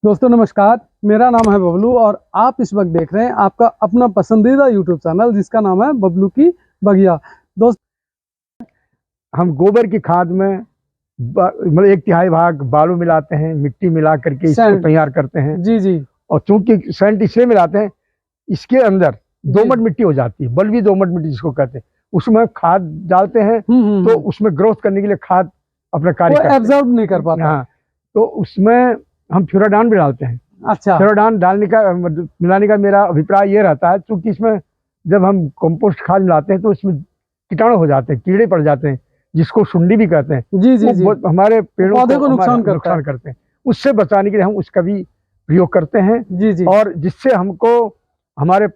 दोस्तों नमस्कार, मेरा नाम है बबलू और आप इस वक्त देख रहे हैं आपका अपना पसंदीदा यूट्यूब चैनल जिसका नाम है बबलू की बगिया। दोस्त हम गोबर की खाद में मतलब 1/3 भाग बालू मिलाते हैं, मिट्टी मिला करके इसको तैयार करते हैं। जी जी। और चूंकि सैंड इसलिए मिलाते हैं, इसके अंदर दोमट मिट्टी हो जाती है, बलवी दोमट मिट्टी जिसको कहते हैं, उसमें खाद डालते हैं तो उसमें ग्रोथ करने के लिए खाद अपना कार्य एब्जॉर्ब नहीं कर पाता। हाँ, तो उसमें हम फ्यूराडान भी डालते हैं। अच्छा, फ्यूराडान डालने का मिलाने का मेरा अभिप्राय ये रहता है, चूंकि इसमें जब हम कंपोस्ट खाद मिलाते हैं तो इसमें कीटाणु हो जाते हैं, कीड़े पड़ जाते हैं, जिसको सुंडी भी कहते हैं। जी जी जी। हमारे पेड़ों पौधे को नुकसान करते हैं। उससे बचाने के लिए हम उसका भी प्रयोग करते हैं। जी जी। और जिससे हमको हमारे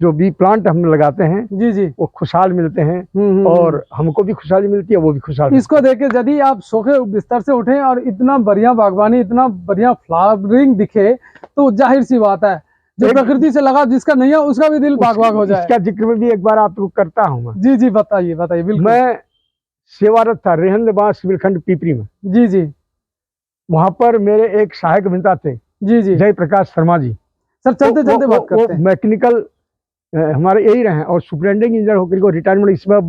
जो भी प्लांट हम लगाते हैं जी जी वो खुशहाल मिलते हैं और हमको भी खुशहाली मिलती है, वो भी खुशहाल। इसको देख के यदि आप सोखे बिस्तर से उठे और इतना बढ़िया बागवानी, इतना बढ़िया फ्लावरिंग दिखे तो जाहिर सी बात है जो प्रकृति से लगा जिसका नहीं है उसका भी दिल बाग बाग हो जाए। इसका जिक्र में भी एक बार आपको करता हूँ मैं। जी जी, बताइए बताइए। बिल्कुल। मैं सेवारत था रेहंदबाद सिविलखंड पीपरी में। जी जी। वहां पर मेरे एक सहायक अभियंता थे, जी जी, जय प्रकाश शर्मा जी। सर चलते चलते बात करते हैं। मैकेनिकल हमारे यही रहे और सुपरिटेंडिंग इंजीनियर होकर को रिटायरमेंट इसमें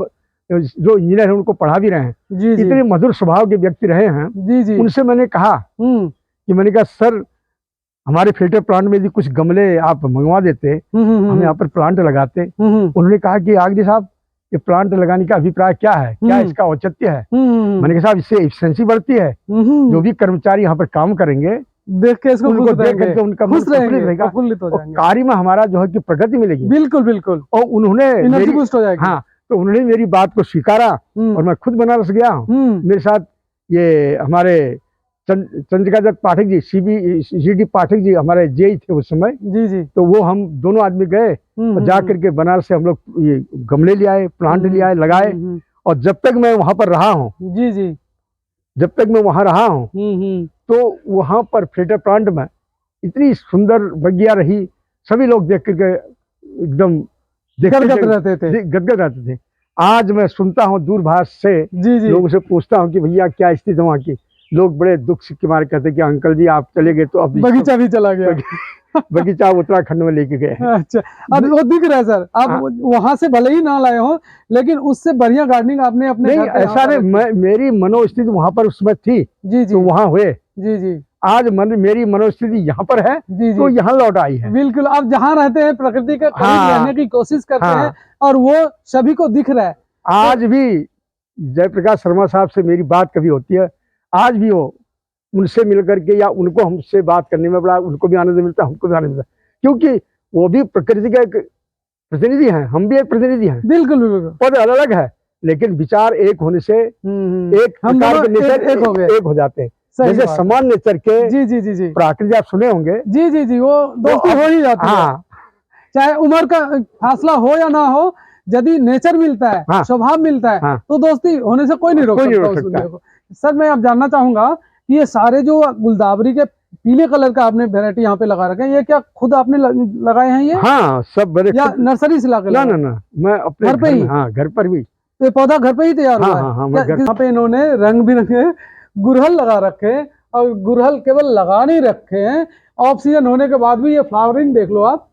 जो इंजीनियर है उनको पढ़ा भी रहे हैं। जी जी। इतने मधुर स्वभाव के व्यक्ति रहे हैं। जी जी। उनसे मैंने कहा कि मैंने कहा सर हमारे फिल्टर प्लांट में भी कुछ गमले आप मंगवा देते, हम यहाँ पर प्लांट लगाते। उन्होंने कहा कि आगरी साहब ये प्लांट लगाने का अभिप्राय क्या है, क्या इसका औचित्य है। मैंने कहा साहब इससे एफिशिएंसी बढ़ती है, जो भी कर्मचारी यहाँ पर काम करेंगे देख के इसको उनको देख करके उनका खुश रहेगा, कार्य में हमारा जो है कि प्रगति मिलेगी। बिल्कुल बिल्कुल। और उन्होंने एनर्जी बूस्ट हो जाएगी। हाँ, तो उन्होंने मेरी बात को स्वीकारा और मैं खुद बनारस गया हूँ। मेरे साथ ये हमारे चंद्रिका दत्त पाठक जी, CBGD पाठक जी हमारे जेई थे उस समय। जी जी। तो वो हम दोनों आदमी गए और जा करके बनारस से हम लोग ये गमले ले आए, प्लांट ले आए, लगाए। और जब तक मैं वहां पर रहा हूँ, जी जी, जब तक मैं वहां रहा हूँ तो वहां पर फिल्टर प्लांट में इतनी सुंदर बगिया रही, सभी लोग देख करके एकदम गदगद रहते थे। आज मैं सुनता हूँ दूरभाष से, लोगों से पूछता हूँ कि भैया क्या स्थिति है वहाँ की, लोग बड़े दुख के मारे कहते कि अंकल जी आप चले गए तो अब बगीचा भी चला गया। बगीचा उत्तराखंड में लेके गए। अच्छा, अब वो दिख रहा है सर, आप वहां से भले ही ना लाए हो लेकिन उससे बढ़िया गार्डनिंग आपने अपने नहीं, ऐसा नहीं, मेरी मनोस्थिति वहां पर उसमें थी। जी जी। तो वहां हुए। जी जी। आज मेरी मनोस्थिति यहाँ पर है। जी जी। तो यहाँ लौट आई है। बिल्कुल, आप जहाँ रहते हैं प्रकृति के करीब रहने की कोशिश करते हैं और वो सभी को दिख रहा है। आज भी जयप्रकाश शर्मा साहब से मेरी बात कभी होती है, आज भी वो उनसे मिलकर के या उनको हमसे बात करने में बड़ा उनको भी आनंद मिलता है, हमको भी आनंद मिलता है, क्योंकि वो भी प्रकृति का एक प्रतिनिधि हैं, हम भी एक प्रतिनिधि हैं। बिल्कुल बिल्कुल। पद अलग अलग है लेकिन विचार एक होने से एक प्रकार के नेचर एक हो जाते हैं। जैसे समान नेचर के जी जी जी जी प्राकृतिक आप सुने होंगे। जी जी जी, वो दोस्ती हो ही जाती है, चाहे उम्र का फासला हो या ना हो, यदि नेचर मिलता है, स्वभाव मिलता है, तो दोस्ती होने से कोई नहीं रोक सकता। सर मैं आप जानना चाहूंगा कि ये सारे जो गुलदावरी के पीले कलर का आपने वैरायटी यहाँ पे लगा रखा है, ये क्या खुद आपने लगाए हैं ये? हाँ, सब बड़े या नर्सरी से लाकर? ना, मैं अपने घर पे ही। हाँ, घर पर भी ये पौधा घर पे ही तैयार हुआ है। यहाँ पे इन्होंने रंग बिरंगे गुड़हल लगा रखे हैं और गुड़हल केवल लगा नहीं रखे हैं, ऑफ सीजन होने के बाद भी ये फ्लावरिंग देख लो आप,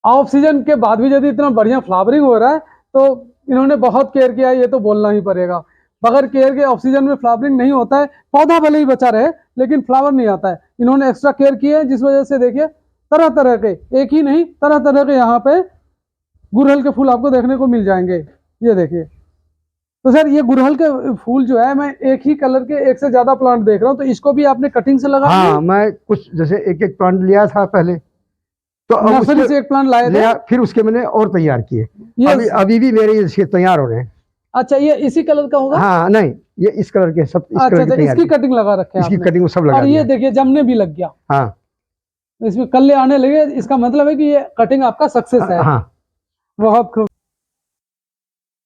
ऑफ सीजन के बाद भी यदि इतना बढ़िया फ्लावरिंग हो रहा है तो इन्होंने बहुत केयर किया है, ये तो बोलना ही पड़ेगा। बगैर केयर के ऑक्सीजन में फ्लावरिंग नहीं होता है, पौधा भले ही बचा रहे लेकिन फ्लावर नहीं आता है। इन्होंने एक्स्ट्रा केयर की है जिस वजह से देखिए तरह तरह के, एक ही नहीं तरह तरह के यहाँ पे गुड़हल के फूल आपको देखने को मिल जाएंगे। ये देखिए, तो सर ये गुड़हल के फूल जो है, मैं एक ही कलर के एक से ज्यादा प्लांट देख रहा हूँ, तो इसको भी आपने कटिंग से लगा? हाँ, मैं कुछ जैसे एक एक प्लांट लिया था पहले, तो नर्सरी से एक प्लांट लाए थे, फिर उसके मैंने और तैयार किए। अभी भी मेरे इसके तैयार हो रहे हैं। अच्छा, ये इसी कलर का होगा? हाँ, नहीं ये इस कलर के सब। अच्छा, इसकी कटिंग लगा रखे हैं? इसकी कटिंग सब लगा। और ये देखिए जमने भी लग गया। हाँ, इसमें कल्ले आने लगे, इसका मतलब है कि ये कटिंग आपका सक्सेस है। हाँ, बहुत खूब।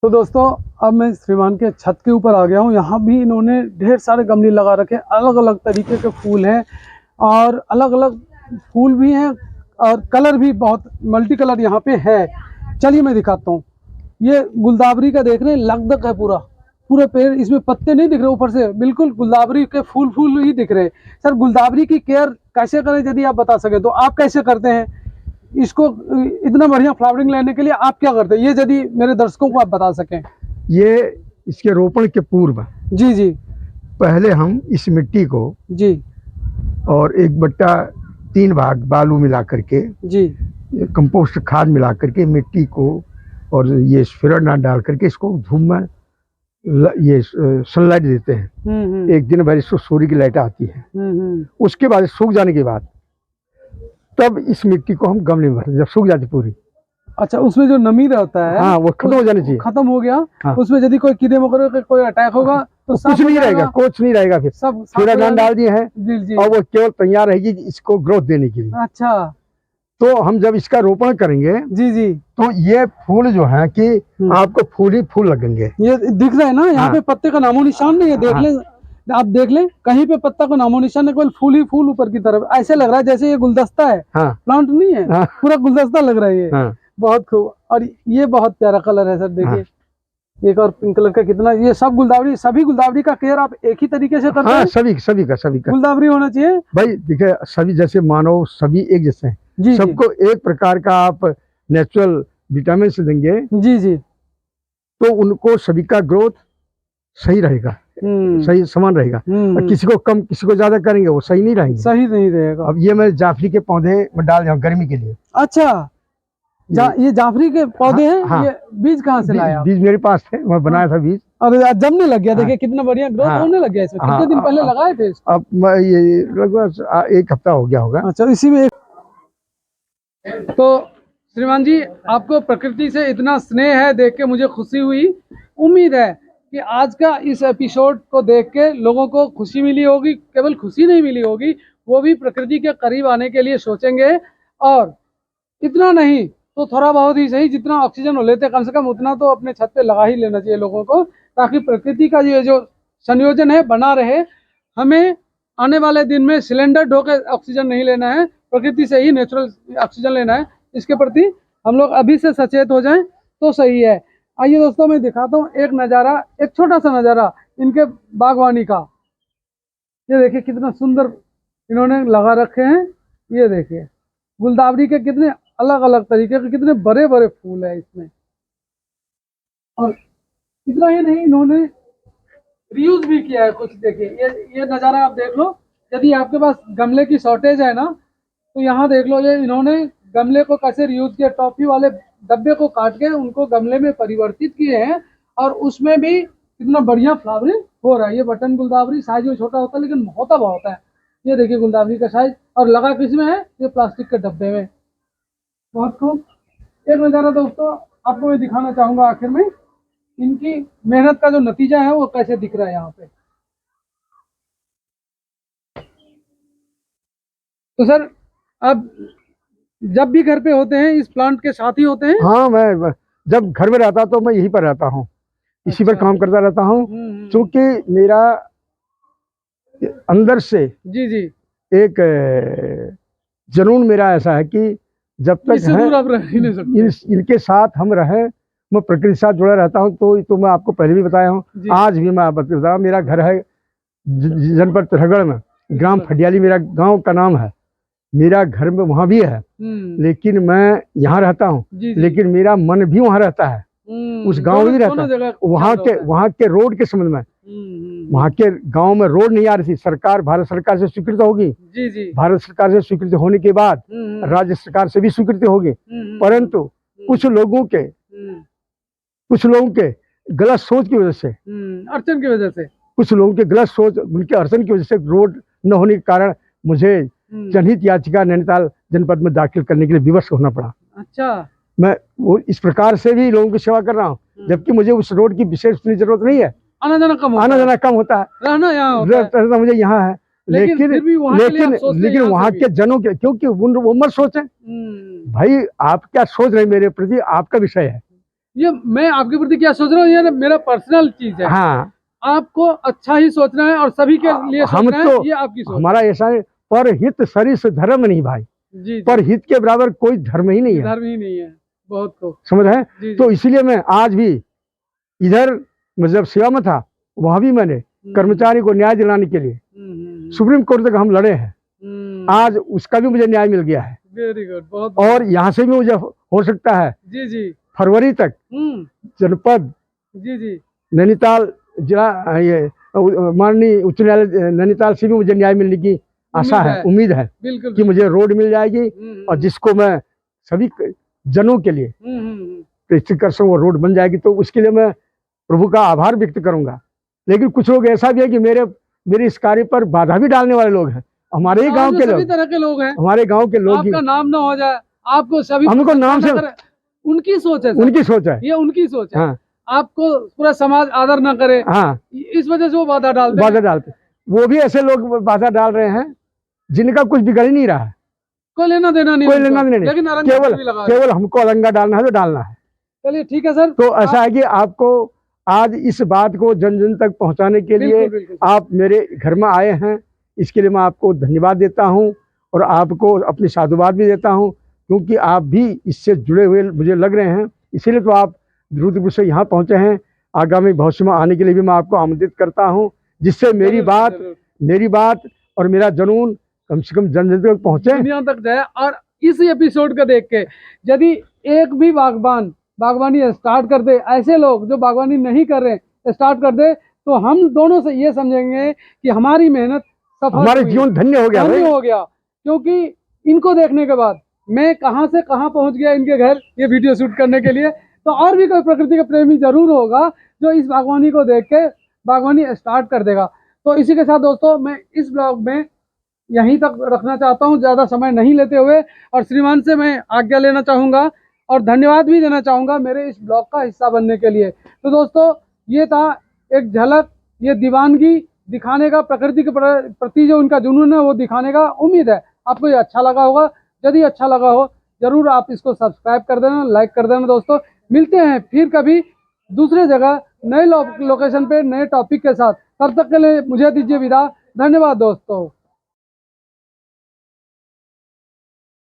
तो दोस्तों अब मैं श्रीमान के छत के ऊपर आ गया हूँ। यहाँ भी इन्होंने ढेर सारे गमले लगा रखे, अलग अलग तरीके के फूल हैं और अलग अलग फूल भी हैं और कलर भी बहुत मल्टी कलर यहाँ पे है। चलिए मैं दिखाता हूँ। ये गुलदावरी का देख रहे हैं, लगदक है पूरा, पूरे पेड़, इसमें पत्ते नहीं दिख रहे ऊपर से, बिल्कुल गुलदावरी के फूल फूल ही दिख रहे। सर गुलदावरी की केयर कैसे करें, यदि आप बता सके तो आप कैसे करते हैं इसको, इतना बढ़िया फ्लावरिंग लेने के लिए आप क्या करते हैं, ये यदि मेरे दर्शकों को आप बता सकें। ये इसके रोपण के पूर्व जी जी पहले हम इस मिट्टी को जी और 1/3 भाग बालू मिला करके, जी कंपोस्ट खाद मिला करके मिट्टी को और ये स्फेरनाट डाल करके इसको धूप में ये सनलाइट देते हैं। एक दिन भर इसको सूर्य की लाइट आती है। उसके बाद सूख जाने के बाद तब इस मिट्टी को हम गमले में भरते, जब सूख जाती पूरी। अच्छा, उसमें जो नमी रहता है, हाँ, वो खत्म हो जानी चाहिए। खत्म हो गया। हाँ। उसमें यदि कोई कीड़े मकोड़े का कोई अटैक होगा तो कुछ नहीं रहेगा, कुछ नहीं रहेगा। फिर सब स्फेरनाट डाल दिए हैं जी जी। और वो केवल तैयार रहेगी इसको ग्रोथ देने के लिए। अच्छा, तो हम जब इसका रोपण करेंगे जी जी, तो ये फूल जो है कि आपको फूल ही फूल लगेंगे। ये दिख रहा है ना यहाँ पे, पत्ते का नामो निशान नहीं है। देख ले, आप देख लें, कहीं पे पत्ता का नामो निशान है, केवल फूल ही फूल ऊपर की तरफ। ऐसे लग रहा है जैसे ये गुलदस्ता है, प्लांट नहीं है, पूरा गुलदस्ता लग रहा है ये। बहुत खूब। और ये बहुत प्यारा कलर है सर, देखिए एक और पिंक कलर का कितना। ये सब गुलदावरी, सभी गुलदावरी का केयर आप एक ही तरीके से करते हैं? सभी का गुलदावरी होना चाहिए भाई। देखिए सभी जैसे मानव सभी एक जैसे हैं, सबको एक प्रकार का आप नेचुरल विटामिन से देंगे जी जी, तो उनको सभी का ग्रोथ सही रहेगा, सही समान रहेगा। और किसी को कम किसी को ज्यादा करेंगे वो सही नहीं रहेंगे, सही नहीं रहेगा। अब ये मैं जाफरी के पौधे में डाल जाऊँ गर्मी के लिए। अच्छा, ये जाफरी के पौधे हैं। हाँ। ये बीज कहाँ से लाया? बीज मेरे पास थे, मैं बनाया था बीज और जमने लग गया। देखिए कितना बढ़िया ग्रोथ होने लग गया इसमें। कितने दिन पहले लगाए थे इसको? अब मैं ये लगभग 1 हफ्ता हो गया होगा। अच्छा, इसी में तो श्रीमान जी, आपको प्रकृति से इतना स्नेह है, देख के मुझे खुशी हुई। उम्मीद है कि आज का इस एपिसोड को देख के लोगों को खुशी मिली होगी। केवल खुशी नहीं मिली होगी, वो भी प्रकृति के करीब आने के लिए सोचेंगे। और इतना नहीं तो थोड़ा बहुत ही सही, जितना ऑक्सीजन वो लेते कम से कम उतना तो अपने छत पे लगा ही लेना चाहिए लोगों को, ताकि प्रकृति का ये जो संयोजन है बना रहे। हमें आने वाले दिन में सिलेंडर ढो के ऑक्सीजन नहीं लेना है, प्रकृति से ही नेचुरल ऑक्सीजन लेना है। इसके प्रति हम लोग अभी से सचेत हो जाएं तो सही है। आइए दोस्तों, मैं दिखाता हूँ एक नज़ारा, एक छोटा सा नज़ारा इनके बागवानी का। ये देखिए कितना सुंदर इन्होंने लगा रखे हैं। ये देखिए गुलदावरी के कितने अलग अलग तरीके के, कितने बड़े बड़े फूल है इसमें। और इतना ही नहीं, इन्होंने रीयूज भी किया है कुछ। देखिए ये नज़ारा आप देख लो। यदि आपके पास गमले की शॉर्टेज है ना, तो यहाँ देख लो, ये इन्होंने गमले को कैसे रीयूज किया। टॉफी वाले डब्बे को काट के उनको गमले में परिवर्तित किए हैं, और उसमें भी कितना बढ़िया फ्लावरिंग हो रहा है। ये बटन गुलदावरी साइज में छोटा होता है, लेकिन होता बहुत है। ये देखिए गुलदावरी का साइज, और लगा किस में है? ये प्लास्टिक के डब्बे में। बहुत खूब। एक नज़ारा दोस्तों आपको मैं दिखाना चाहूँगा आखिर में, इनकी मेहनत का जो नतीजा है वो कैसे दिख रहा है यहाँ पे। तो सर, अब जब भी घर पे होते हैं इस प्लांट के साथ ही होते हैं? हाँ, मैं जब घर में रहता तो मैं यहीं पर रहता हूँ, इसी पर काम करता रहता हूँ। क्योंकि मेरा अंदर से जी जी एक जुनून मेरा ऐसा है कि जब तक दूर आप रह ही नहीं सकते। इनके साथ हम रहे, मैं प्रकृति के साथ जुड़ा रहता हूँ। तो मैं आपको पहले भी बताया हूँ, आज भी मैं आपको बता रहा हूँ। मेरा घर है जनपद तिरहगढ़ में, ग्राम फटियाली मेरा गांव का नाम है। मेरा घर में वहाँ भी है, लेकिन मैं यहाँ रहता हूँ, लेकिन मेरा मन भी वहाँ रहता है, उस गांव में रहता है। वहाँ के रोड के संबंध में, वहाँ के गांव में रोड नहीं आ रही थी। सरकार भारत सरकार से स्वीकृत होगी, भारत सरकार से स्वीकृत होने के बाद राज्य सरकार से भी स्वीकृति होगी, परंतु कुछ लोगों के गलत सोच की वजह से, अड़चन की वजह से, कुछ लोगों के गलत सोच, उनके अड़चन की वजह से रोड न होने के कारण मुझे जनहित याचिका नैनीताल जनपद में दाखिल करने के लिए विवश होना पड़ा। अच्छा, मैं वो इस प्रकार से भी लोगों की सेवा कर रहा हूँ, जबकि मुझे उस रोड की विशेष जरूरत नहीं है। आना जाना कम होता है, रहना यहाँ मुझे यहाँ है। लेकिन वहाँ के जनों के, क्योंकि वो मत सोचे भाई आप क्या सोच रहे मेरे प्रति, आपका विषय है। ये मैं आपके प्रति क्या सोच रहा हूँ, ये मेरा पर्सनल चीज है। हाँ, आपको अच्छा ही सोचना है और सभी के लिए सोचना है, ये आपकी सोच। हमारा ऐसा है, पर हित सरिस धर्म नहीं भाई। जी, पर हित के बराबर कोई धर्म ही नहीं है, धर्म ही नहीं है। बहुत को समझ है। तो इसलिए मैं आज भी इधर मैं जब सेवा में था वहां भी मैंने कर्मचारी को न्याय दिलाने के लिए सुप्रीम कोर्ट तक हम लड़े हैं। आज उसका भी मुझे न्याय मिल गया है। वेरी गुड, बहुत और यहाँ से भी मुझे हो सकता है जी जी फरवरी तक जनपद जी जी नैनीताल जिला ये माननीय उच्च न्यायालय नैनीताल से भी मुझे न्याय मिलने की आशा है, उम्मीद है बिल्कुल कि मुझे रोड मिल जाएगी और जिसको मैं सभी जनों के लिए प्रेषित कर सकूं, वो रोड बन जाएगी। तो उसके लिए मैं प्रभु का आभार व्यक्त करूंगा। लेकिन कुछ लोग ऐसा भी है कि मेरे इस कार्य पर बाधा भी डालने वाले लोग हैं। हमारे ही गांव के लोग, सभी तरह के लोग हैं, हमारे गांव के लोग, आपका नाम ना हो जाए, आपको सभी हमको नाम से उनकी सोच है, उनकी सोच है, ये उनकी सोच है। हाँ, आपको पूरा समाज आदर न करे, हाँ, इस वजह से वो बाधा डालते। वो भी ऐसे लोग बाधा डाल रहे हैं जिनका कुछ बिगड़ ही नहीं रहा है, कोई लेना देना नहीं, कोई लेना देना नहीं, लेकिन केवल हमको अलंगा डालना है तो डालना है। चलिए ठीक है सर। तो ऐसा है कि आपको आज इस बात को जन जन तक पहुंचाने के लिए आप मेरे घर में आए हैं, इसके लिए मैं आपको धन्यवाद देता हूं और आपको अपनी साधुवाद भी देता हूं, क्योंकि आप भी इससे जुड़े हुए मुझे लग रहे हैं, इसीलिए तो आप रुद्रपुर से यहाँ पहुंचे हैं। आगामी भविष्य में आने के लिए भी मैं आपको आमंत्रित करता हूं, जिससे मेरी बात और मेरा जुनून कम से कम जन जन तक पहुंचे, दुनिया तक जाए। और इस एपिसोड को देख के यदि एक भी बागवानी स्टार्ट कर दे, ऐसे लोग जो बागवानी नहीं कर रहे स्टार्ट कर दे, तो हम दोनों से ये समझेंगे कि हमारी मेहनत सफल, हमारे जीवन धन्य हो गया। क्योंकि इनको देखने के बाद मैं कहां से कहां पहुंच गया इनके घर ये वीडियो शूट करने के लिए। तो और भी कोई प्रकृति का प्रेमी जरूर होगा जो इस बागवानी को देख के बागवानी स्टार्ट कर देगा। तो इसी के साथ दोस्तों मैं इस ब्लॉग में यहीं तक रखना चाहता हूं, ज़्यादा समय नहीं लेते हुए, और श्रीमान से मैं आज्ञा लेना चाहूँगा और धन्यवाद भी देना चाहूँगा मेरे इस ब्लॉग का हिस्सा बनने के लिए। तो दोस्तों ये था एक झलक, ये दीवानगी दिखाने का, प्रकृति के प्रति जो उनका जुनून है वो दिखाने का। उम्मीद है आपको ये अच्छा लगा होगा। यदि अच्छा लगा हो जरूर आप इसको सब्सक्राइब कर देना, लाइक कर देना। दोस्तों मिलते हैं फिर कभी दूसरे जगह नए लोकेशन पे नए टॉपिक के साथ। तब तक के लिए मुझे दीजिए विदा। धन्यवाद दोस्तों।